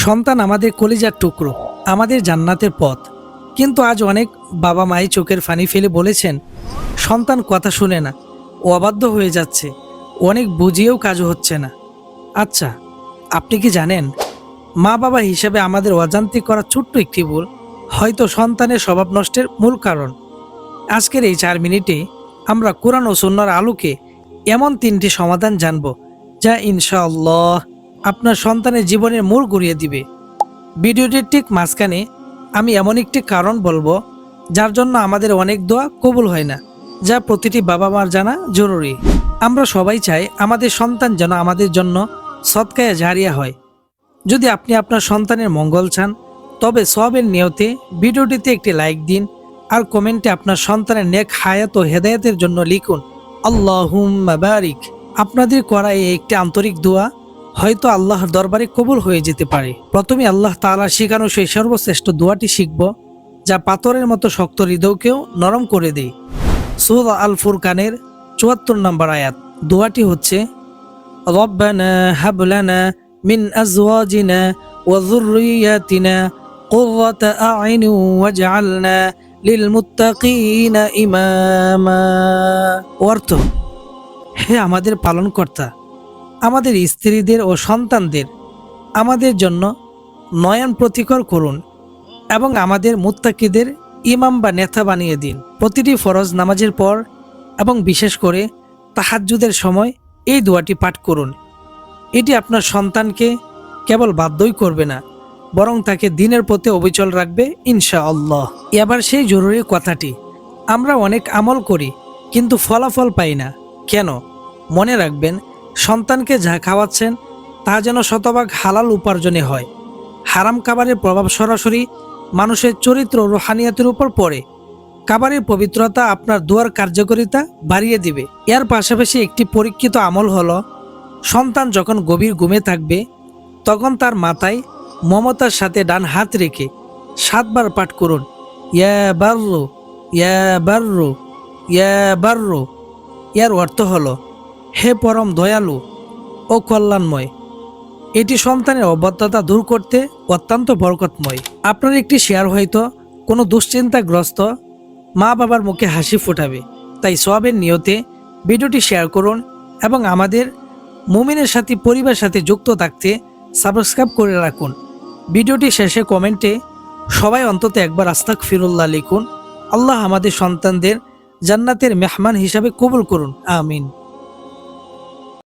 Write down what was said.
সন্তান আমাদের কলিজার টুকরো, আমাদের জান্নাতের পথ। কিন্তু আজ অনেক বাবা মাই চোখের পানি ফেলে বলেছেন সন্তান কথা শুনে না, ও অবাধ্য হয়ে যাচ্ছে, অনেক বুঝিয়েও কাজ হচ্ছে না। আচ্ছা, আপনি কি জানেন মা বাবা হিসেবে আমাদের অজান্তে করা ছোট্ট একটি ভুল হয়তো সন্তানের স্বভাব নষ্টের মূল কারণ। আজকের এই 4 মিনিটে আমরা কোরআন ও সুন্নাহর আলোকে এমন 3টি সমাধান জানব যা ইনশাআল্লাহ আপনার সন্তানের জীবনের মোড় ঘুরিয়ে দিবে। ভিডিওটির ঠিক মাঝখানে আমি এমন একটি কারণ বলবো যার জন্য আমাদের অনেক দোয়া কবুল হয় না, যা প্রতিটি বাবা মার জানা জরুরি। আমরা সবাই চাই আমাদের সন্তান যেন আমাদের জন্য সদকায়ে জারিয়া হয়। যদি আপনি আপনার সন্তানের মঙ্গল চান তবে সওয়াবের নিয়তে ভিডিওটিতে একটি লাইক দিন আর কমেন্টে আপনার সন্তানের নেক হায়াত ও হেদায়েতের জন্য লিখুন আল্লাহুম্মা বারিক। আপনাদের করা এই একটি আন্তরিক দোয়া হয়তো আল্লাহর দরবারে কবুল হয়ে যেতে পারে। প্রথমে আল্লাহ তাআলা শেখানো সেই সর্বশ্রেষ্ঠ দোয়াটি শিখব যা পাথরের মতো শক্ত হৃদয়কেও নরম করে দেয়। সূরা আল ফুরকানের ৭৪ নম্বর আয়াত। দোয়াটি হচ্ছে রব্বানা হাব লানা মিন আজওয়াজিনা ওয়া যুররিয়াতিনা কুররাতা আ'ইন ওয়াজআলনা লিল মুত্তাকিনা ইমামা। অর্থ, হে আমাদের পালনকর্তা, আমাদের স্ত্রীদের ও সন্তানদের আমাদের জন্য নয়ন প্রতিকর করুন এবং আমাদের মুত্তাকিদের ইমাম বা নেতা বানিয়ে দিন। প্রতিটি ফরজ নামাজের পর এবং বিশেষ করে তাহাজ্জুদের সময় এই দোয়াটি পাঠ করুন। এটি আপনার সন্তানকে কেবল বাধ্যই করবে না, বরং তাকে দিনের পথে অবিচল রাখবে ইনশাআল্লাহ। এবার সেই জরুরি কথাটি, আমরা অনেক আমল করি কিন্তু ফলাফল পাই না কেন? মনে রাখবেন, সন্তানকে যা খাওয়াচ্ছেন তা যেন শতভাগ হালাল উপার্জনে হয়। হারাম খাবারের প্রভাব সরাসরি মানুষের চরিত্র ও রুহানিয়াতের উপর পড়ে। খাবারের পবিত্রতা আপনার দোয়ার কার্যকারিতা বাড়িয়ে দিবে। এর পাশাপাশি একটি পরীক্ষিত আমল হলো, সন্তান যখন গভীর ঘুমে থাকবে তখন তার মাথায় মমতার সাথে ডান হাত রেখে 7 বার পাঠ করুন ইয়া বাররু ইয়া বাররু ইয়া বাররু। এর অর্থ হলো, হে পরম দয়ালু ও কল্যাণময়। এটি সন্তানের অবাধ্যতা দূর করতে অত্যন্ত বরকতময়। আপনার একটি শেয়ার হয়তো কোনো দুশ্চিন্তাগ্রস্ত মা বাবার মুখে হাসি ফোটাবে। তাই সওয়াবের নিয়তে ভিডিওটি শেয়ার করুন এবং আমাদের মুমিনের সাথী পরিবারের সাথে যুক্ত থাকতে সাবস্ক্রাইব করে রাখুন। ভিডিওটি শেষে কমেন্টে সবাই অন্তত একবার আস্তাগফিরুল্লাহ লিখুন। আল্লাহ আমাদের সন্তানদের জান্নাতের মেহমান হিসাবে কবুল করুন, আমিন।